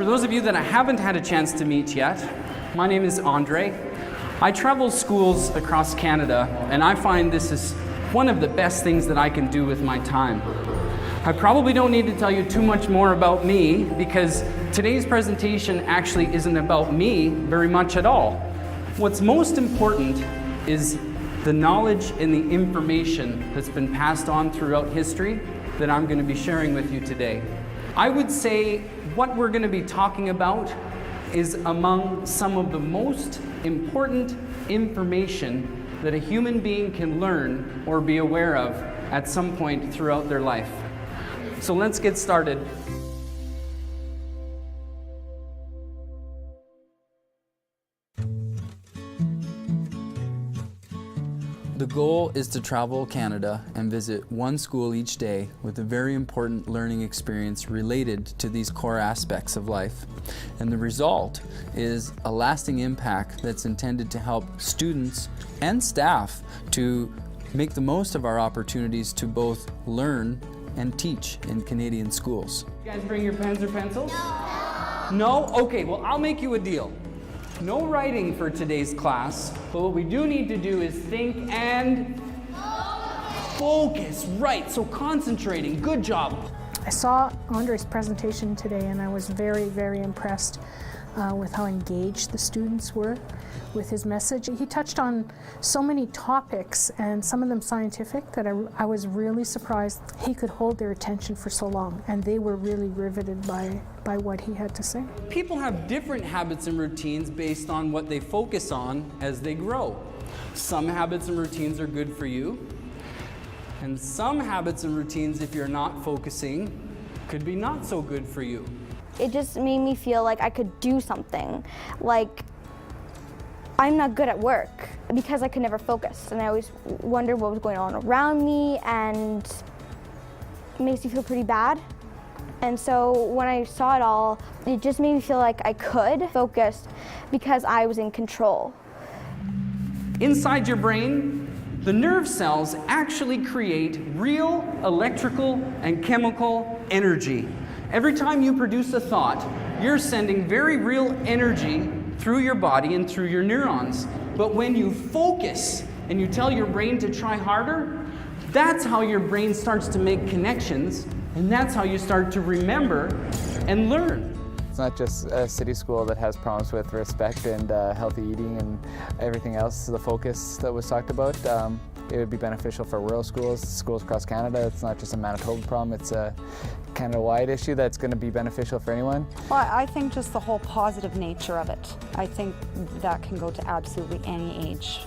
For those of you that I haven't had a chance to meet yet, my name is Andre. I travel schools across Canada, and I find this is one of the best things that I can do with my time. I probably don't need to tell you too much more about me, because today's presentation actually isn't about me very much at all. What's most important is the knowledge and the information that's been passed on throughout history that I'm going to be sharing with you today. I would say what we're going to be talking about is among some of the most important information that a human being can learn or be aware of at some point throughout their life. So let's get started. The goal is to travel Canada and visit one school each day with a very important learning experience related to these core aspects of life. And the result is a lasting impact that's intended to help students and staff to make the most of our opportunities to both learn and teach in Canadian schools. You guys bring your pens or pencils? No? Okay, well, I'll make you a deal. No writing for today's class, but what we do need to do is think and focus. Right, so concentrating. Good job. I saw Andre's presentation today and I was very, very impressed with how engaged the students were with his message. He touched on so many topics, and some of them scientific, that I was really surprised he could hold their attention for so long, and they were really riveted by what he had to say. People have different habits and routines based on what they focus on as they grow. Some habits and routines are good for you, and some habits and routines, if you're not focusing, could be not so good for you. It just made me feel like I could do something. Like, I'm not good at work because I could never focus, and I always wondered what was going on around me, and it makes me feel pretty bad. And so when I saw it all, it just made me feel like I could focus because I was in control. Inside your brain, the nerve cells actually create real electrical and chemical energy. Every time you produce a thought, you're sending very real energy through your body and through your neurons. But when you focus and you tell your brain to try harder, that's how your brain starts to make connections, and that's how you start to remember and learn. It's not just a city school that has problems with respect and healthy eating and everything else, the focus that was talked about. It would be beneficial for rural schools, schools across Canada. It's not just a Manitoba problem, it's a Canada-wide issue that's going to be beneficial for anyone. Well, I think just the whole positive nature of it. I think that can go to absolutely any age,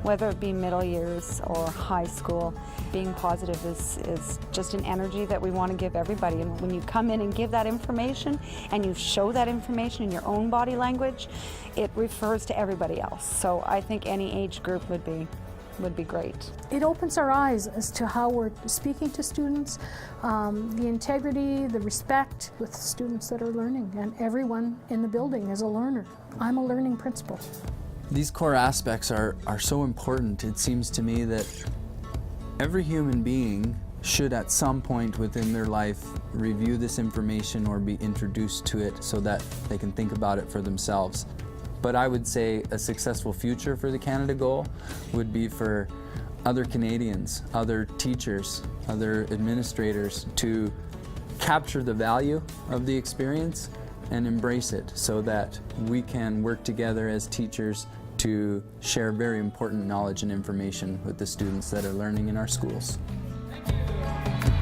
whether it be middle years or high school. Being positive is just an energy that we want to give everybody. And when you come in and give that information and you show that information in your own body language, it refers to everybody else. So I think any age group would be great. It opens our eyes as to how we're speaking to students, the integrity, the respect with students that are learning, and everyone in the building is a learner. I'm a learning principal. These core aspects are so important. It seems to me that every human being should at some point within their life review this information or be introduced to it so that they can think about it for themselves. But I would say a successful future for the Canada Goal would be for other Canadians, other teachers, other administrators to capture the value of the experience and embrace it so that we can work together as teachers to share very important knowledge and information with the students that are learning in our schools. Thank you.